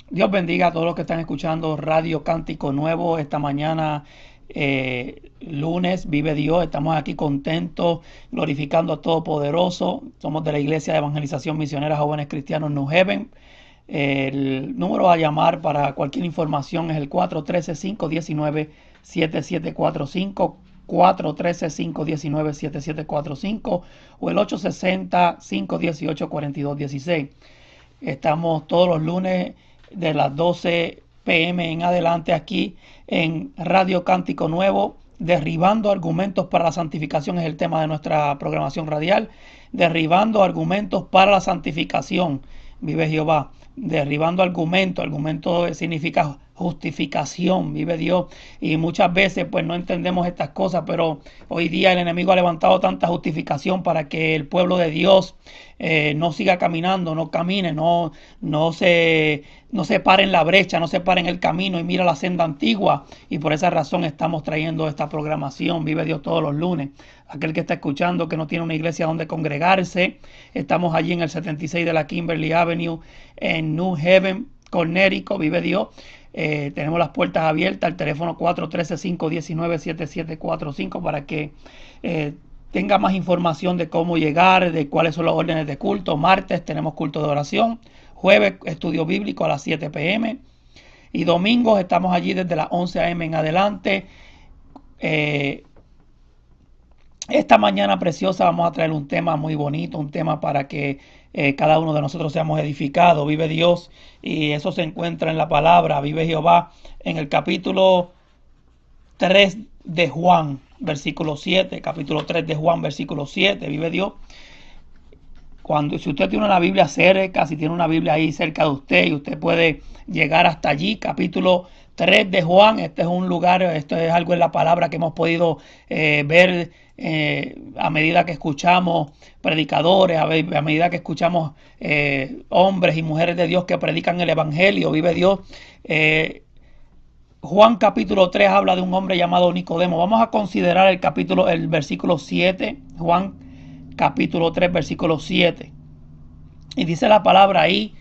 Dios bendiga a todos los que están escuchando Radio Cántico Nuevo esta mañana, lunes. Vive Dios, estamos aquí contentos, glorificando a Todopoderoso. Somos de la Iglesia de Evangelización Misionera Jóvenes Cristianos New Heaven. El número a llamar para cualquier información es el 413-519-7745, 413-519-7745 o el 860-518-4216. Estamos todos los lunes de las 12 p.m. en adelante aquí en Radio Cántico Nuevo. Derribando argumentos para la santificación es el tema de nuestra programación radial. Derribando argumentos para la santificación. Vive Jehová. Derribando argumentos. Argumento significa justificación. Vive Dios. Y muchas veces pues no entendemos estas cosas, pero hoy día el enemigo ha levantado tanta justificación para que el pueblo de Dios no siga caminando, no camine, no se pare en la brecha, no se pare en el camino y mira la senda antigua. Y por esa razón estamos trayendo esta programación Vive Dios todos los lunes. Aquel que está escuchando que no tiene una iglesia donde congregarse, estamos allí en el 76 de la Kimberly Avenue en New Haven, Connecticut. Vive Dios. Tenemos las puertas abiertas, el teléfono 413-519-7745 para que tenga más información de cómo llegar, de cuáles son los órdenes de culto. Martes tenemos culto de oración, jueves estudio bíblico a las 7 p.m. y domingos estamos allí desde las 11 a.m. en adelante. Esta mañana preciosa vamos a traer un tema muy bonito, un tema para que cada uno de nosotros seamos edificados. Vive Dios, y eso se encuentra en la palabra. Vive Jehová en el capítulo 3 de Juan, versículo 7. Capítulo 3 de Juan, versículo 7. Vive Dios. Si usted tiene una Biblia cerca, si tiene una Biblia ahí cerca de usted y usted puede llegar hasta allí, capítulo 3 de Juan. Este es un lugar, esto es algo en la palabra que hemos podido ver a medida que escuchamos predicadores, a medida que escuchamos hombres y mujeres de Dios que predican el evangelio. Vive Dios. Juan capítulo 3 habla de un hombre llamado Nicodemo. Vamos a considerar el versículo 7. Juan capítulo 3 versículo 7. Y dice la palabra ahí: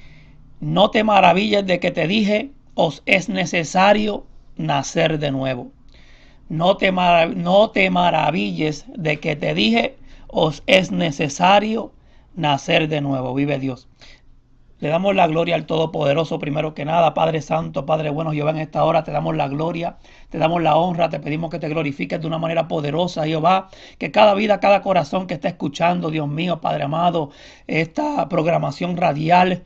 no te maravilles de que te dije, os es necesario nacer de nuevo. No te maravilles de que te dije, os es necesario nacer de nuevo. Vive Dios. Le damos la gloria al Todopoderoso primero que nada. Padre Santo, Padre bueno, Jehová, en esta hora te damos la gloria, te damos la honra, te pedimos que te glorifiques de una manera poderosa, Jehová, que cada vida, cada corazón que esté escuchando, Dios mío, Padre amado, esta programación radial,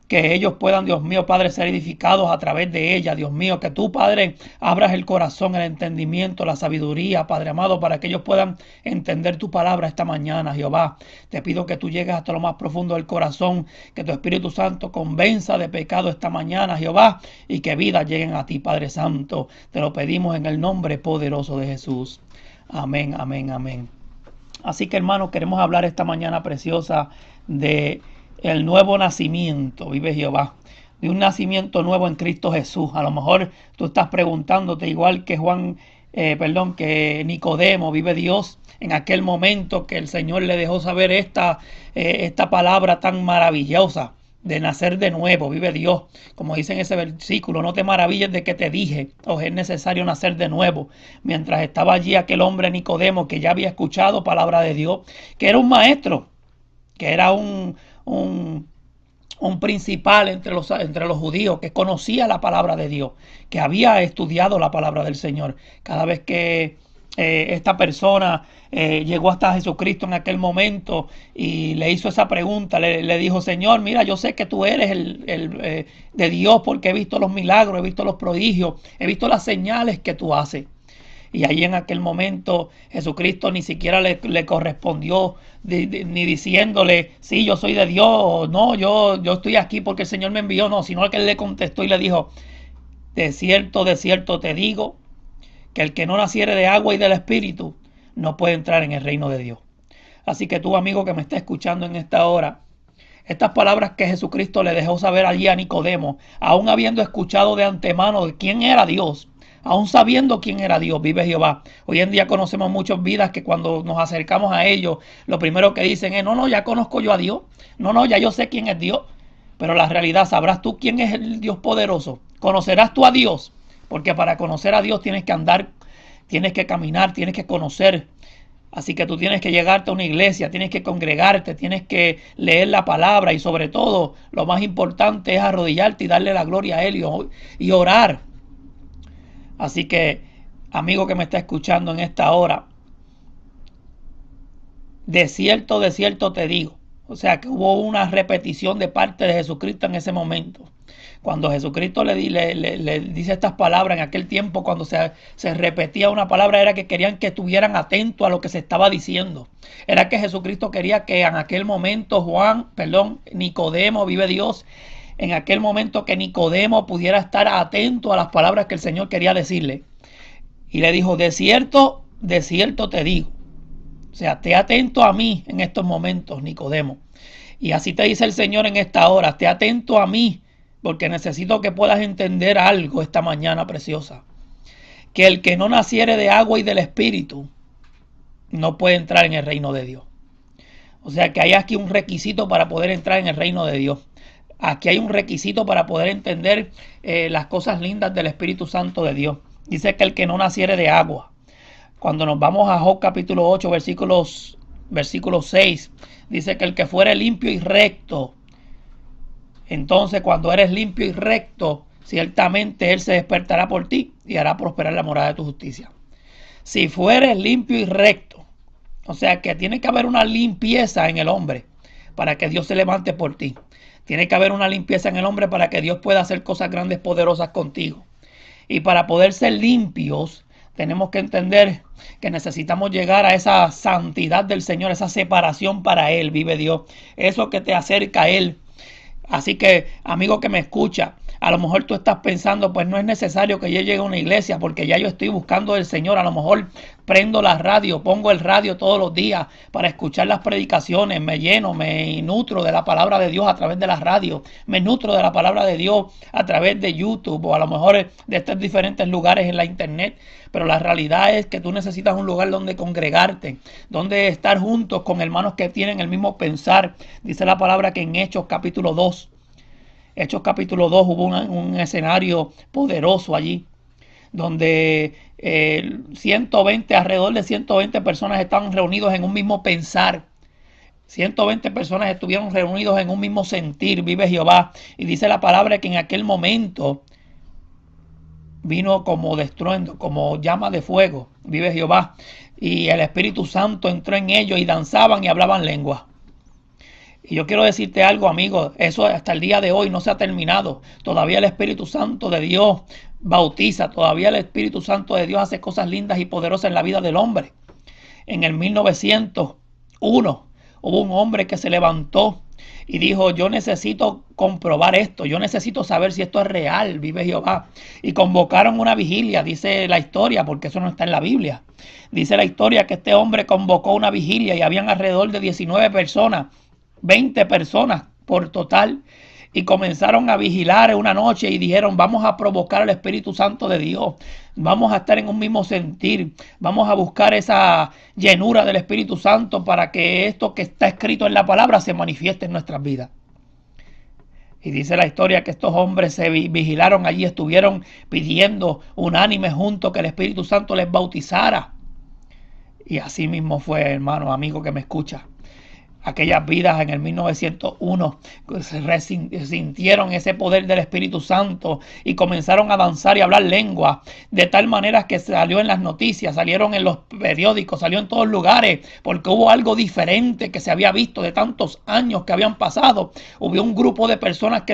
que ellos puedan, Dios mío, Padre, ser edificados a través de ella, Dios mío, que tú, Padre, abras el corazón, el entendimiento, la sabiduría, Padre amado, para que ellos puedan entender tu palabra esta mañana, Jehová. Te pido que tú llegues hasta lo más profundo del corazón, que tu Espíritu Santo convenza de pecado esta mañana, Jehová, y que vidas lleguen a ti, Padre Santo. Te lo pedimos en el nombre poderoso de Jesús. Amén, amén, amén. Así que, hermanos, queremos hablar esta mañana preciosa de el nuevo nacimiento. Vive Jehová. De un nacimiento nuevo en Cristo Jesús. A lo mejor tú estás preguntándote, igual que que Nicodemo, vive Dios, en aquel momento que el Señor le dejó saber esta palabra tan maravillosa de nacer de nuevo. Vive Dios, como dice en ese versículo: no te maravilles de que te dije, os es necesario nacer de nuevo. Mientras estaba allí aquel hombre Nicodemo, que ya había escuchado palabra de Dios, que era un maestro, que era un principal entre los judíos, que conocía la palabra de Dios, que había estudiado la palabra del Señor. Cada vez que esta persona llegó hasta Jesucristo en aquel momento y le hizo esa pregunta, le dijo: Señor, mira, yo sé que tú eres de Dios, porque he visto los milagros, he visto los prodigios, he visto las señales que tú haces. Y ahí en aquel momento Jesucristo ni siquiera le correspondió ni diciéndole: sí, yo soy de Dios, o no, yo estoy aquí porque el Señor me envió. No, sino que él le contestó y le dijo: de cierto te digo, que el que no naciere de agua y del Espíritu no puede entrar en el reino de Dios. Así que tú, amigo que me está escuchando en esta hora, estas palabras que Jesucristo le dejó saber allí a Nicodemo, aún habiendo escuchado de antemano de quién era Dios, aún sabiendo quién era Dios, vive Jehová. Hoy en día conocemos muchas vidas que cuando nos acercamos a ellos, lo primero que dicen es: no, ya conozco yo a Dios. No, ya yo sé quién es Dios. Pero la realidad, sabrás tú quién es el Dios poderoso. Conocerás tú a Dios, porque para conocer a Dios tienes que andar, tienes que caminar, tienes que conocer. Así que tú tienes que llegarte a una iglesia, tienes que congregarte, tienes que leer la palabra y sobre todo, lo más importante es arrodillarte y darle la gloria a Él y orar. Así que, amigo que me está escuchando en esta hora, de cierto te digo. O sea que hubo una repetición de parte de Jesucristo en ese momento. Cuando Jesucristo le dice estas palabras en aquel tiempo, cuando se repetía una palabra, era que querían que estuvieran atentos a lo que se estaba diciendo. Era que Jesucristo quería que en aquel momento Nicodemo, vive Dios, en aquel momento que Nicodemo pudiera estar atento a las palabras que el Señor quería decirle. Y le dijo, de cierto te digo. O sea, esté atento a mí en estos momentos, Nicodemo. Y así te dice el Señor en esta hora, esté atento a mí, porque necesito que puedas entender algo esta mañana preciosa. Que el que no naciere de agua y del Espíritu no puede entrar en el reino de Dios. O sea que hay aquí un requisito para poder entrar en el reino de Dios. Aquí hay un requisito para poder entender las cosas lindas del Espíritu Santo de Dios. Dice que el que no naciere de agua. Cuando nos vamos a Job capítulo 8, versículo 6, dice que el que fuere limpio y recto. Entonces, cuando eres limpio y recto, ciertamente Él se despertará por ti y hará prosperar la morada de tu justicia. Si fueres limpio y recto, o sea que tiene que haber una limpieza en el hombre para que Dios se levante por ti. Tiene que haber una limpieza en el hombre para que Dios pueda hacer cosas grandes, poderosas contigo. Y para poder ser limpios, tenemos que entender que necesitamos llegar a esa santidad del Señor, esa separación para Él, vive Dios. Eso que te acerca a Él. Así que, amigo que me escucha, a lo mejor tú estás pensando, pues no es necesario que yo llegue a una iglesia porque ya yo estoy buscando al Señor. A lo mejor prendo la radio, pongo el radio todos los días para escuchar las predicaciones, me lleno, me nutro de la palabra de Dios a través de la radio, me nutro de la palabra de Dios a través de YouTube o a lo mejor de estos diferentes lugares en la internet. Pero la realidad es que tú necesitas un lugar donde congregarte, donde estar juntos con hermanos que tienen el mismo pensar. Dice la palabra que en Hechos capítulo 2, hubo un escenario poderoso allí, donde alrededor de 120 personas estaban reunidos en un mismo pensar. 120 personas estuvieron reunidos en un mismo sentir, vive Jehová. Y dice la palabra que en aquel momento vino como destruendo, como llama de fuego, vive Jehová. Y el Espíritu Santo entró en ellos y danzaban y hablaban lenguas. Y yo quiero decirte algo, amigo, eso hasta el día de hoy no se ha terminado. Todavía el Espíritu Santo de Dios bautiza, todavía el Espíritu Santo de Dios hace cosas lindas y poderosas en la vida del hombre. En el 1901 hubo un hombre que se levantó y dijo, yo necesito comprobar esto, yo necesito saber si esto es real, vive Jehová. Y convocaron una vigilia, dice la historia, porque eso no está en la Biblia. Dice la historia que este hombre convocó una vigilia y habían alrededor de 19 personas, 20 personas por total, y comenzaron a vigilar una noche y dijeron, vamos a provocar al Espíritu Santo de Dios, vamos a estar en un mismo sentir, vamos a buscar esa llenura del Espíritu Santo para que esto que está escrito en la palabra se manifieste en nuestras vidas. Y dice la historia que estos hombres se vigilaron allí, estuvieron pidiendo unánime juntos que el Espíritu Santo les bautizara. Y así mismo fue, hermano, amigo que me escucha. Aquellas vidas en el 1901 sintieron ese poder del Espíritu Santo y comenzaron a danzar y a hablar lenguas, de tal manera que salió en las noticias, salieron en los periódicos, salió en todos lugares, porque hubo algo diferente que se había visto de tantos años que habían pasado. Hubo un grupo de personas que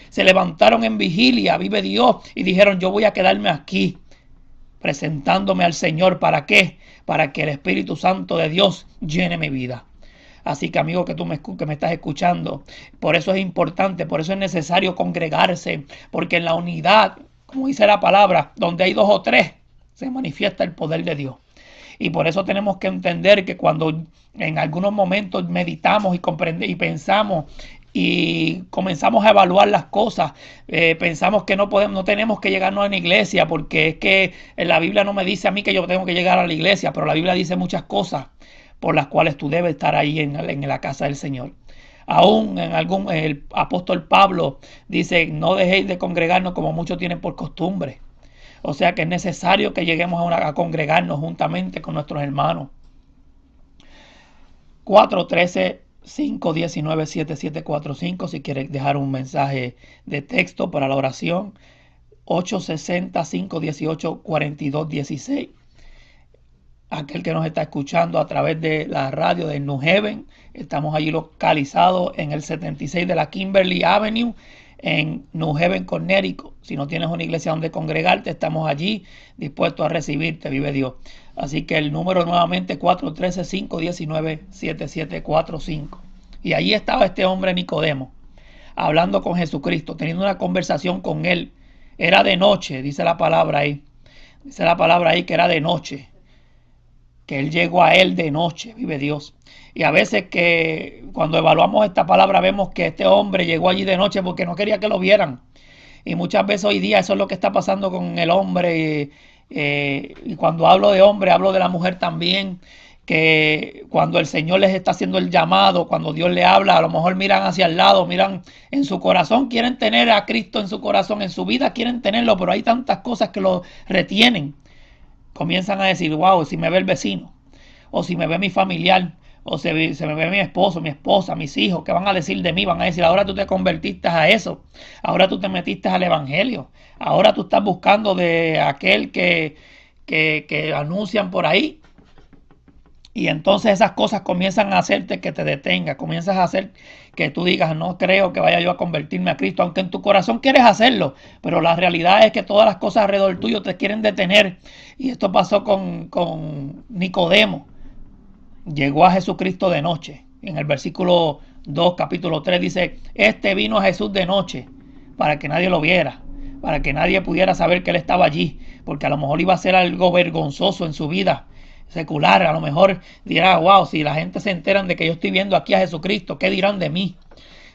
se levantaron en vigilia, vive Dios, y dijeron, yo voy a quedarme aquí presentándome al Señor. ¿Para qué? Para que el Espíritu Santo de Dios llene mi vida. Así que, amigo que me estás escuchando, por eso es importante, por eso es necesario congregarse, porque en la unidad, como dice la palabra, donde hay 2 o 3, se manifiesta el poder de Dios. Y por eso tenemos que entender que cuando en algunos momentos meditamos y pensamos y comenzamos a evaluar las cosas, pensamos que no tenemos que llegarnos a una iglesia, porque es que en la Biblia no me dice a mí que yo tengo que llegar a la iglesia, pero la Biblia dice muchas cosas por las cuales tú debes estar ahí en la casa del Señor. Aún el apóstol Pablo dice, no dejéis de congregarnos como muchos tienen por costumbre. O sea que es necesario que lleguemos a congregarnos juntamente con nuestros hermanos. 413-519-7745 si quieres dejar un mensaje de texto para la oración. 860-518-4216. Aquel que nos está escuchando a través de la radio de New Haven, estamos allí localizados en el 76 de la Kimberly Avenue en New Haven, Connecticut. Si no tienes una iglesia donde congregarte, estamos allí dispuestos a recibirte, vive Dios. Así que el número nuevamente 413-519-7745. Y allí estaba este hombre Nicodemo, hablando con Jesucristo, teniendo una conversación con él. Era de noche, dice la palabra ahí. Dice la palabra ahí que era de noche. Que él llegó a él de noche, vive Dios. Y a veces que cuando evaluamos esta palabra vemos que este hombre llegó allí de noche porque no quería que lo vieran. Y muchas veces hoy día eso es lo que está pasando con el hombre. Y cuando hablo de hombre, hablo de la mujer también. Que cuando el Señor les está haciendo el llamado, cuando Dios le habla, a lo mejor miran hacia el lado, miran en su corazón, quieren tener a Cristo en su corazón, en su vida quieren tenerlo, pero hay tantas cosas que lo retienen. Comienzan a decir, wow, si me ve el vecino, o si me ve mi familiar, o se me ve mi esposo, mi esposa, mis hijos, ¿qué van a decir de mí? Van a decir, ahora tú te convertiste a eso, ahora tú te metiste al evangelio, ahora tú estás buscando de aquel que anuncian por ahí. Y entonces esas cosas comienzan a hacerte que te detengas, comienzas a hacer que tú digas, no creo que vaya yo a convertirme a Cristo, aunque en tu corazón quieres hacerlo, pero la realidad es que todas las cosas alrededor tuyo te quieren detener. Y esto pasó con Nicodemo. Llegó a Jesucristo de noche. En el versículo 2, capítulo 3 dice, este vino a Jesús de noche para que nadie lo viera, para que nadie pudiera saber que él estaba allí, porque a lo mejor iba a ser algo vergonzoso en su vida secular. A lo mejor dirá, wow, si la gente se enteran de que yo estoy viendo aquí a Jesucristo, ¿qué dirán de mí?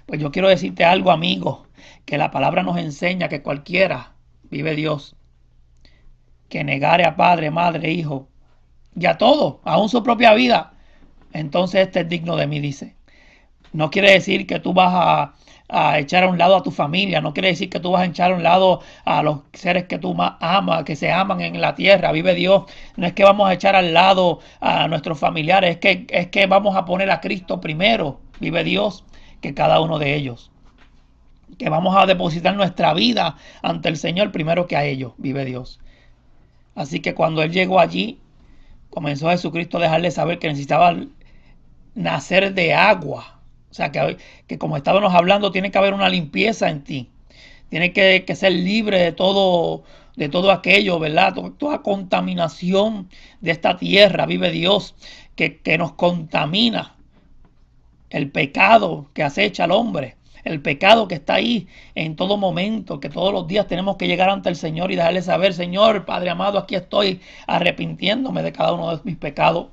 Pues yo quiero decirte algo, amigo, que la palabra nos enseña que cualquiera, vive Dios, que negare a padre, madre, hijo y a todo, aún su propia vida, entonces este es digno de mí, dice. No quiere decir que tú vas a echar a un lado a tu familia, no quiere decir que tú vas a echar a un lado a los seres que tú más amas, que se aman en la tierra, vive Dios. No es que vamos a echar al lado a nuestros familiares, es que vamos a poner a Cristo primero, vive Dios, que cada uno de ellos. Que vamos a depositar nuestra vida ante el Señor primero que a ellos, vive Dios. Así que cuando Él llegó allí, comenzó Jesucristo a dejarle saber que necesitaba nacer de agua. O sea, que como estábamos hablando, tiene que haber una limpieza en ti. Tiene que ser libre de todo aquello, ¿verdad? Toda contaminación de esta tierra, vive Dios, que nos contamina. El pecado que acecha al hombre, el pecado que está ahí en todo momento, que todos los días tenemos que llegar ante el Señor y dejarle saber, Señor, Padre amado, aquí estoy arrepintiéndome de cada uno de mis pecados.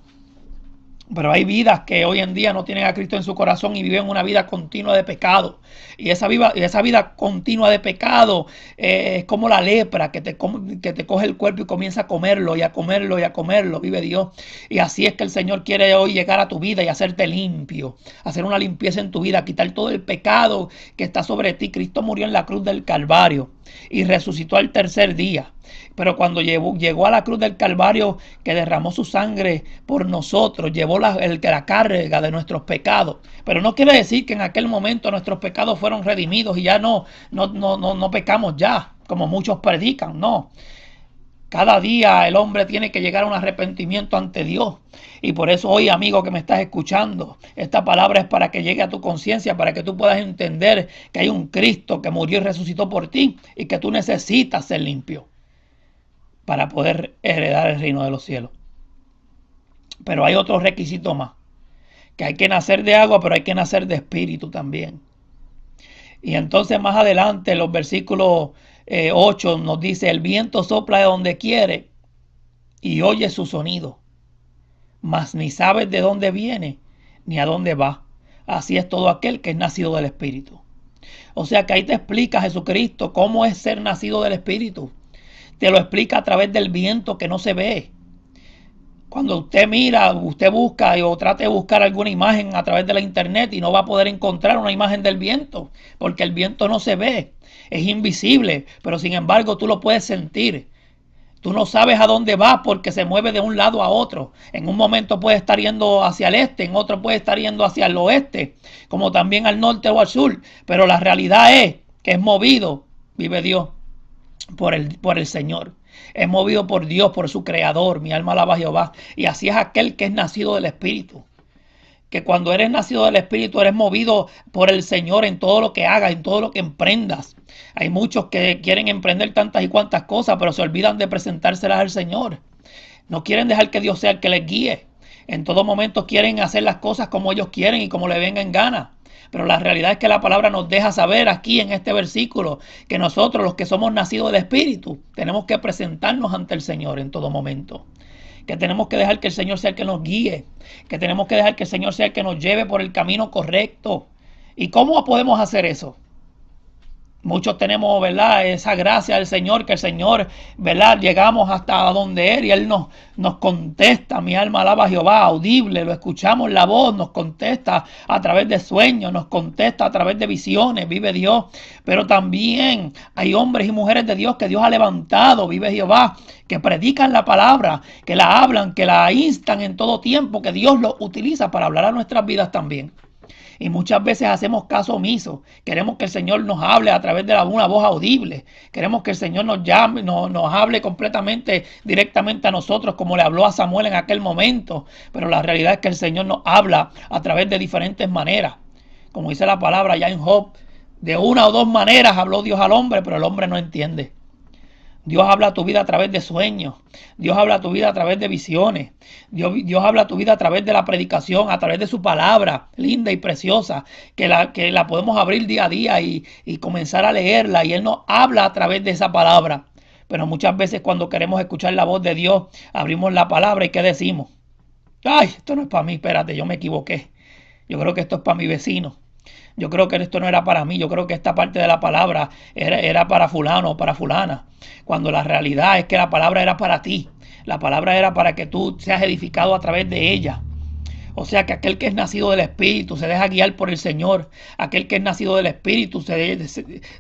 Pero hay vidas que hoy en día no tienen a Cristo en su corazón y viven una vida continua de pecado. Y esa vida continua de pecado es como la lepra que te coge el cuerpo y comienza a comerlo y a comerlo y a comerlo, vive Dios. Y así es que el Señor quiere hoy llegar a tu vida y hacerte limpio, hacer una limpieza en tu vida, quitar todo el pecado que está sobre ti. Cristo murió en la cruz del Calvario y resucitó al tercer día. Pero cuando llegó a la cruz del Calvario, que derramó su sangre por nosotros, llevó la carga de nuestros pecados. Pero no quiere decir que en aquel momento nuestros pecados fueron redimidos y ya no pecamos ya, como muchos predican, no. Cada día el hombre tiene que llegar a un arrepentimiento ante Dios. Y por eso hoy, amigo que me estás escuchando, esta palabra es para que llegue a tu conciencia, para que tú puedas entender que hay un Cristo que murió y resucitó por ti y que tú necesitas ser limpio para poder heredar el reino de los cielos. Pero hay otro requisito más, que hay que nacer de agua, pero hay que nacer de espíritu también. Y entonces más adelante, en los versículos 8 nos dice, el viento sopla de donde quiere y oye su sonido, mas ni sabes de dónde viene ni a dónde va. Así es todo aquel que es nacido del Espíritu. O sea que ahí te explica Jesucristo cómo es ser nacido del Espíritu. Te lo explica a través del viento que no se ve. Cuando usted mira, usted busca o trate de buscar alguna imagen a través de la internet y no va a poder encontrar una imagen del viento, porque el viento no se ve, es invisible, pero sin embargo tú lo puedes sentir. Tú no sabes a dónde va porque se mueve de un lado a otro. En un momento puede estar yendo hacia el este, en otro puede estar yendo hacia el oeste, como también al norte o al sur. Pero la realidad es que es movido, vive Dios, por el Señor. Es movido por Dios, por su Creador. Mi alma alaba a Jehová. Y así es aquel que es nacido del Espíritu. Que cuando eres nacido del Espíritu eres movido por el Señor en todo lo que hagas, en todo lo que emprendas. Hay muchos que quieren emprender tantas y cuantas cosas, pero se olvidan de presentárselas al Señor. No quieren dejar que Dios sea el que les guíe. En todo momento quieren hacer las cosas como ellos quieren y como les venga en gana. Pero la realidad es que la palabra nos deja saber aquí en este versículo que nosotros, los que somos nacidos del Espíritu, tenemos que presentarnos ante el Señor en todo momento. Que tenemos que dejar que el Señor sea el que nos guíe, que tenemos que dejar que el Señor sea el que nos lleve por el camino correcto. ¿Y cómo podemos hacer eso? Muchos tenemos, ¿verdad?, esa gracia del Señor, que el Señor, ¿verdad?, llegamos hasta donde Él y Él nos contesta. Mi alma alaba a Jehová, audible, lo escuchamos la voz, nos contesta a través de sueños, nos contesta a través de visiones, vive Dios. Pero también hay hombres y mujeres de Dios que Dios ha levantado, vive Jehová, que predican la palabra, que la hablan, que la instan en todo tiempo, que Dios los utiliza para hablar a nuestras vidas también. Y muchas veces hacemos caso omiso. Queremos que el Señor nos hable a través de una voz audible. Queremos que el Señor nos llame, nos hable completamente, directamente a nosotros, como le habló a Samuel en aquel momento. Pero la realidad es que el Señor nos habla a través de diferentes maneras. Como dice la palabra ya en Job, de una o dos maneras habló Dios al hombre, pero el hombre no entiende. Dios habla a tu vida a través de sueños. Dios habla a tu vida a través de visiones. Dios habla a tu vida a través de la predicación, a través de su palabra linda y preciosa, que la podemos abrir día a día y comenzar a leerla. Y Él nos habla a través de esa palabra. Pero muchas veces cuando queremos escuchar la voz de Dios, abrimos la palabra y ¿qué decimos? Ay, esto no es para mí, espérate, yo me equivoqué. Yo creo que esto es para mi vecino. Yo creo que esto no era para mí. Yo creo que esta parte de la palabra era para fulano o para fulana. Cuando la realidad es que la palabra era para ti. La palabra era para que tú seas edificado a través de ella. O sea que aquel que es nacido del Espíritu se deja guiar por el Señor. Aquel que es nacido del Espíritu se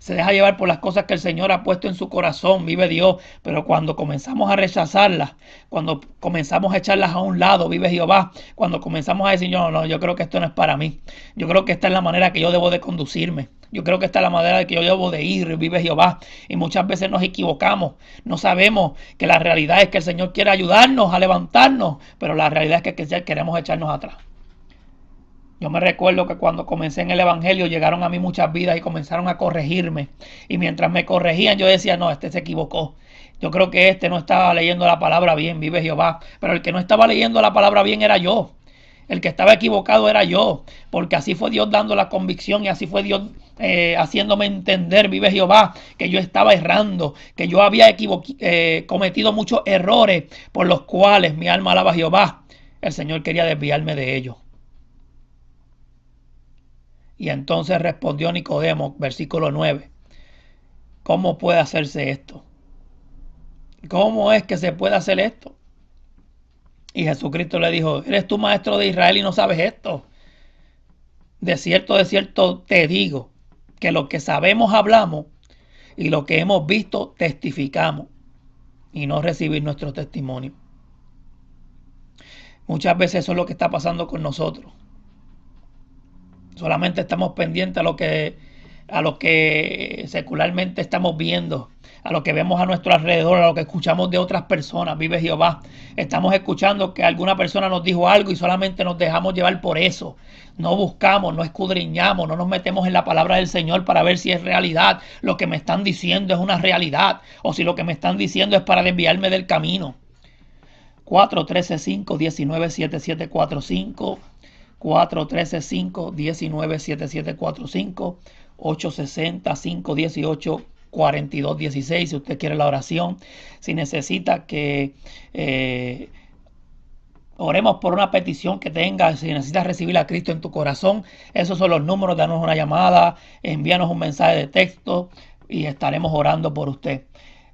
deja llevar por las cosas que el Señor ha puesto en su corazón. Vive Dios. Pero cuando comenzamos a rechazarlas, cuando comenzamos a echarlas a un lado, vive Jehová. Cuando comenzamos a decir, no, yo creo que esto no es para mí. Yo creo que esta es la manera que yo debo de conducirme. Yo creo que esta es la manera que yo debo de ir, vive Jehová. Y muchas veces nos equivocamos. No sabemos que la realidad es que el Señor quiere ayudarnos a levantarnos, pero la realidad es que queremos echarnos atrás. Yo me recuerdo que cuando comencé en el Evangelio llegaron a mí muchas vidas y comenzaron a corregirme. Y mientras me corregían yo decía, no, este se equivocó. Yo creo que este no estaba leyendo la palabra bien, vive Jehová. Pero el que no estaba leyendo la palabra bien era yo. El que estaba equivocado era yo, porque así fue Dios dando la convicción y así fue Dios haciéndome entender, vive Jehová, que yo estaba errando, que yo había cometido muchos errores por los cuales mi alma alaba a Jehová. El Señor quería desviarme de ellos. Y entonces respondió Nicodemo, versículo 9, ¿cómo puede hacerse esto? ¿Cómo es que se puede hacer esto? Y Jesucristo le dijo, ¿eres tú maestro de Israel y no sabes esto? De cierto te digo, que lo que sabemos hablamos y lo que hemos visto testificamos, y no recibir nuestro testimonio. Muchas veces eso es lo que está pasando con nosotros. Solamente estamos pendientes a lo que secularmente estamos viendo, a lo que vemos a nuestro alrededor, a lo que escuchamos de otras personas. Vive Jehová. Estamos escuchando que alguna persona nos dijo algo y solamente nos dejamos llevar por eso. No buscamos, no escudriñamos, no nos metemos en la palabra del Señor para ver si es realidad. Lo que me están diciendo es una realidad o si lo que me están diciendo es para desviarme del camino. 413-519-7745 413-519-7745 860-518-4216 si usted quiere la oración, si necesita que oremos por una petición que tenga, si necesitas recibir a Cristo en tu corazón, esos son los números. Danos una llamada, envíanos un mensaje de texto y estaremos orando por usted.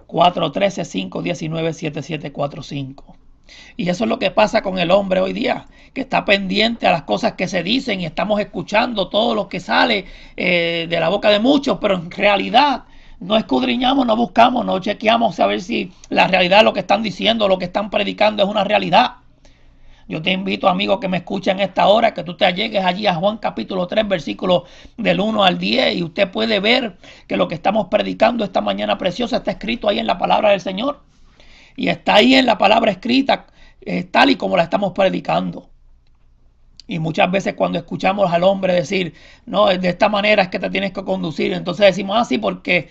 413-519-7745 Y eso es lo que pasa con el hombre hoy día, que está pendiente a las cosas que se dicen y estamos escuchando todo lo que sale de la boca de muchos, pero en realidad no escudriñamos, no buscamos, no chequeamos a ver si la realidad, lo que están diciendo, lo que están predicando es una realidad. Yo te invito, amigo, que me escucha en esta hora, que tú te allegues allí a Juan capítulo 3, versículos del 1 al 10, y usted puede ver que lo que estamos predicando esta mañana preciosa está escrito ahí en la palabra del Señor. Y está ahí en la palabra escrita, tal y como la estamos predicando. Y muchas veces cuando escuchamos al hombre decir, no, de esta manera es que te tienes que conducir, entonces decimos así porque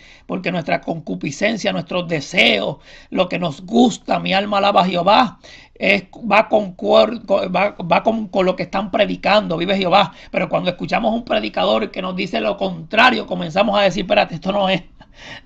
nuestra concupiscencia, nuestros deseos, lo que nos gusta, mi alma alaba a Jehová, va con lo que están predicando, vive Jehová. Pero cuando escuchamos un predicador que nos dice lo contrario, comenzamos a decir, espérate, esto no es.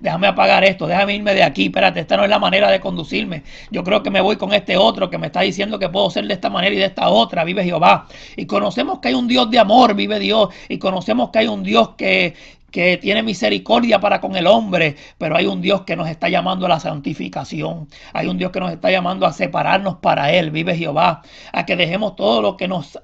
Déjame apagar esto, déjame irme de aquí, espérate, esta no es la manera de conducirme. Yo creo que me voy con este otro que me está diciendo que puedo ser de esta manera y de esta otra, vive Jehová. Y conocemos que hay un Dios de amor, vive Dios, y conocemos que hay un Dios que tiene misericordia para con el hombre, pero hay un Dios que nos está llamando a la santificación, hay un Dios que nos está llamando a separarnos para Él, vive Jehová, a que dejemos todo lo que nos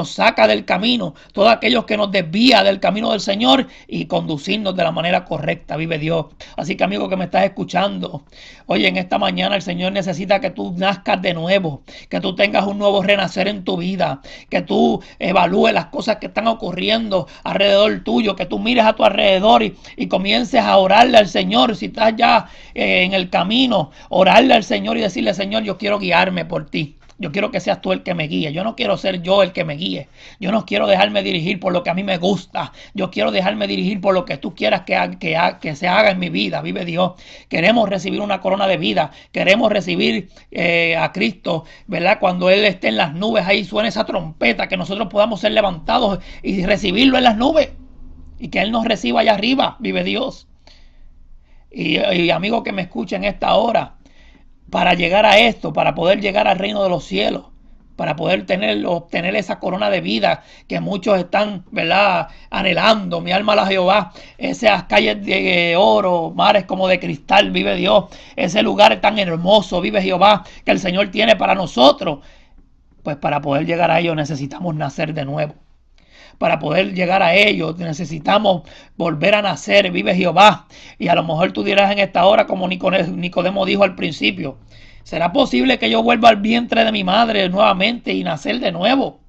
saca del camino, todo aquello que nos desvía del camino del Señor y conducirnos de la manera correcta, vive Dios. Así que, amigo que me estás escuchando, oye, en esta mañana el Señor necesita que tú nazcas de nuevo, que tú tengas un nuevo renacer en tu vida, que tú evalúes las cosas que están ocurriendo alrededor tuyo, que tú mires a tu alrededor y comiences a orarle al Señor. Si estás ya en el camino, orarle al Señor y decirle, Señor, yo quiero guiarme por ti. Yo quiero que seas tú el que me guíe. Yo no quiero ser yo el que me guíe. Yo no quiero dejarme dirigir por lo que a mí me gusta. Yo quiero dejarme dirigir por lo que tú quieras que se haga en mi vida. Vive Dios. Queremos recibir una corona de vida. Queremos recibir a Cristo, ¿verdad? Cuando Él esté en las nubes, ahí suena esa trompeta, que nosotros podamos ser levantados y recibirlo en las nubes. Y que Él nos reciba allá arriba. Vive Dios. Y amigo que me escucha en esta hora, para llegar a esto, para poder llegar al reino de los cielos, para poder obtener esa corona de vida que muchos están, ¿verdad?, anhelando. Mi alma alaba a Jehová. Esas calles de oro, mares como de cristal, vive Dios. Ese lugar tan hermoso, vive Jehová, que el Señor tiene para nosotros. Pues para poder llegar a ello necesitamos nacer de nuevo. Para poder llegar a ellos necesitamos volver a nacer, vive Jehová. Y a lo mejor tú dirás en esta hora, como Nicodemo dijo al principio, ¿será posible que yo vuelva al vientre de mi madre nuevamente y nacer de nuevo?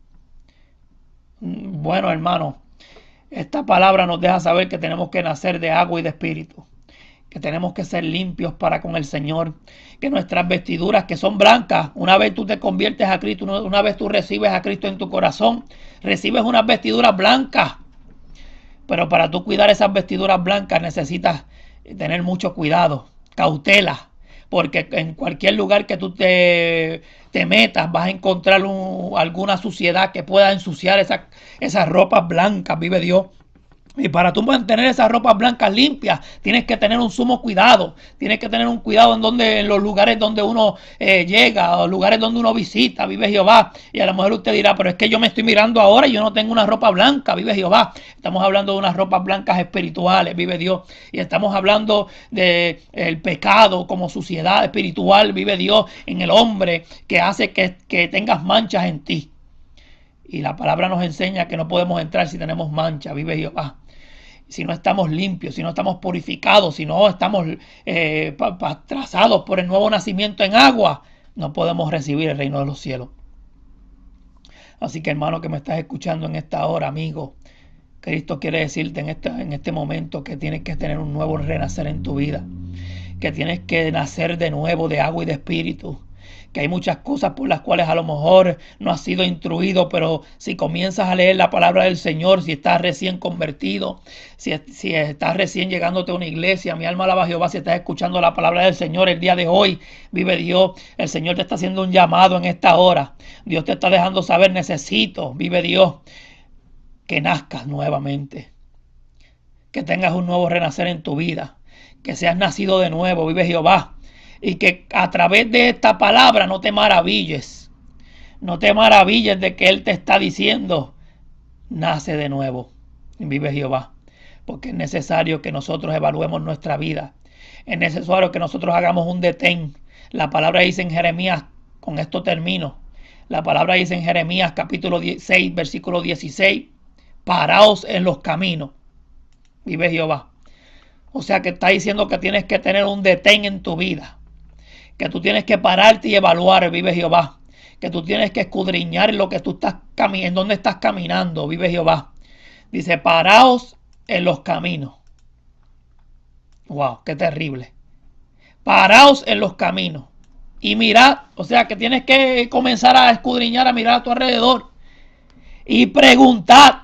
Bueno, hermano, esta palabra nos deja saber que tenemos que nacer de agua y de espíritu, que tenemos que ser limpios para con el Señor, que nuestras vestiduras que son blancas, una vez tú te conviertes a Cristo, una vez tú recibes a Cristo en tu corazón, recibes unas vestiduras blancas. Pero para tú cuidar esas vestiduras blancas necesitas tener mucho cuidado, cautela, porque en cualquier lugar que tú te metas vas a encontrar alguna suciedad que pueda ensuciar esas ropas blancas, vive Dios. Y para tú mantener esas ropas blancas limpias, tienes que tener un sumo cuidado. Tienes que tener un cuidado en los lugares donde uno llega, o lugares donde uno visita, vive Jehová. Y a lo mejor usted dirá, pero es que yo me estoy mirando ahora y yo no tengo una ropa blanca, vive Jehová. Estamos hablando de unas ropas blancas espirituales, vive Dios. Y estamos hablando del pecado como suciedad espiritual, vive Dios, en el hombre, que hace que tengas manchas en ti. Y la palabra nos enseña que no podemos entrar si tenemos mancha, vive Jehová. Si no estamos limpios, si no estamos purificados, si no estamos trazados por el nuevo nacimiento en agua, no podemos recibir el reino de los cielos. Así que, hermano que me estás escuchando en esta hora, amigo, Cristo quiere decirte en este momento que tienes que tener un nuevo renacer en tu vida, que tienes que nacer de nuevo de agua y de espíritu, que hay muchas cosas por las cuales a lo mejor no has sido instruido, pero si comienzas a leer la palabra del Señor, si estás recién convertido, si estás recién llegándote a una iglesia, mi alma alaba a Jehová, si estás escuchando la palabra del Señor el día de hoy, vive Dios, el Señor te está haciendo un llamado en esta hora, Dios te está dejando saber, necesito, vive Dios, que nazcas nuevamente, que tengas un nuevo renacer en tu vida, que seas nacido de nuevo, vive Jehová. Y que a través de esta palabra no te maravilles. No te maravilles de que Él te está diciendo, nace de nuevo, vive Jehová. Porque es necesario que nosotros evaluemos nuestra vida. Es necesario que nosotros hagamos un detén La palabra dice en Jeremías, con esto termino. La palabra dice en Jeremías capítulo 6, versículo 16, paraos en los caminos, vive Jehová. O sea que está diciendo que tienes que tener un detén en tu vida, que tú tienes que pararte y evaluar, vive Jehová, que tú tienes que escudriñar lo que tú estás en dónde estás caminando, vive Jehová. Dice, paraos en los caminos. Wow, qué terrible. Paraos en los caminos y mirad, o sea que tienes que comenzar a escudriñar, a mirar a tu alrededor y preguntad.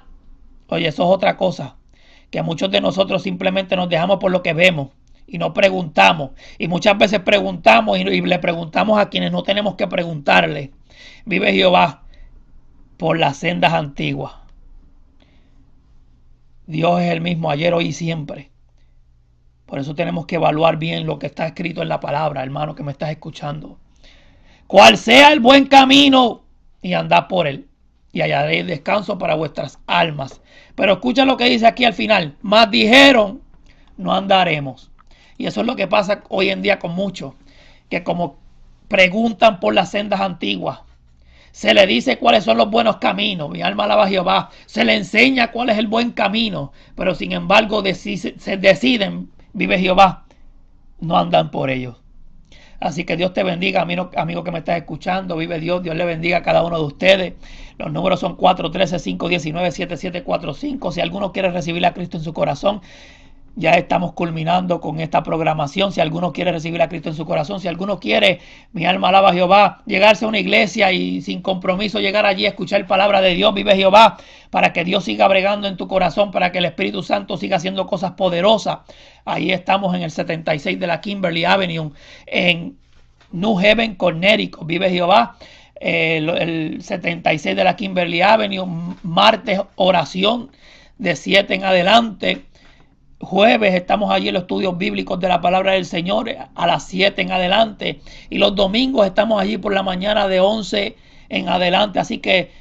Oye, eso es otra cosa, que muchos de nosotros simplemente nos dejamos por lo que vemos y no preguntamos. Y muchas veces preguntamos y le preguntamos a quienes no tenemos que preguntarle. Vive Jehová por las sendas antiguas. Dios es el mismo ayer, hoy y siempre. Por eso tenemos que evaluar bien lo que está escrito en la palabra, hermano, que me estás escuchando. Cual sea el buen camino, y andad por él, y hallaréis descanso para vuestras almas. Pero escucha lo que dice aquí al final. Más dijeron, no andaremos. Y eso es lo que pasa hoy en día con muchos, que como preguntan por las sendas antiguas, se le dice cuáles son los buenos caminos. Mi alma alaba a Jehová. Se le enseña cuál es el buen camino, pero sin embargo se deciden, vive Jehová, no andan por ellos. Así que Dios te bendiga, amigo que me estás escuchando. Vive Dios, Dios le bendiga a cada uno de ustedes. Los números son 413-519-7745. Si alguno quiere recibir a Cristo en su corazón, ya estamos culminando con esta programación. Si alguno quiere recibir a Cristo en su corazón, si alguno quiere, mi alma alaba a Jehová, llegarse a una iglesia y sin compromiso llegar allí a escuchar palabra de Dios, vive Jehová, para que Dios siga bregando en tu corazón, para que el Espíritu Santo siga haciendo cosas poderosas. Ahí estamos en el 76 de la Kimberly Avenue, en New Haven, Connecticut, vive Jehová. El 76 de la Kimberly Avenue, martes oración de 7 en adelante. Jueves estamos allí en los estudios bíblicos de la palabra del Señor a las 7 en adelante. Y los domingos estamos allí por la mañana de 11 en adelante. Así que,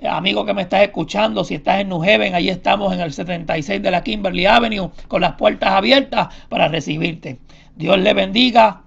amigo que me estás escuchando, si estás en New Haven, allí estamos en el 76 de la Kimberly Avenue con las puertas abiertas para recibirte. Dios le bendiga.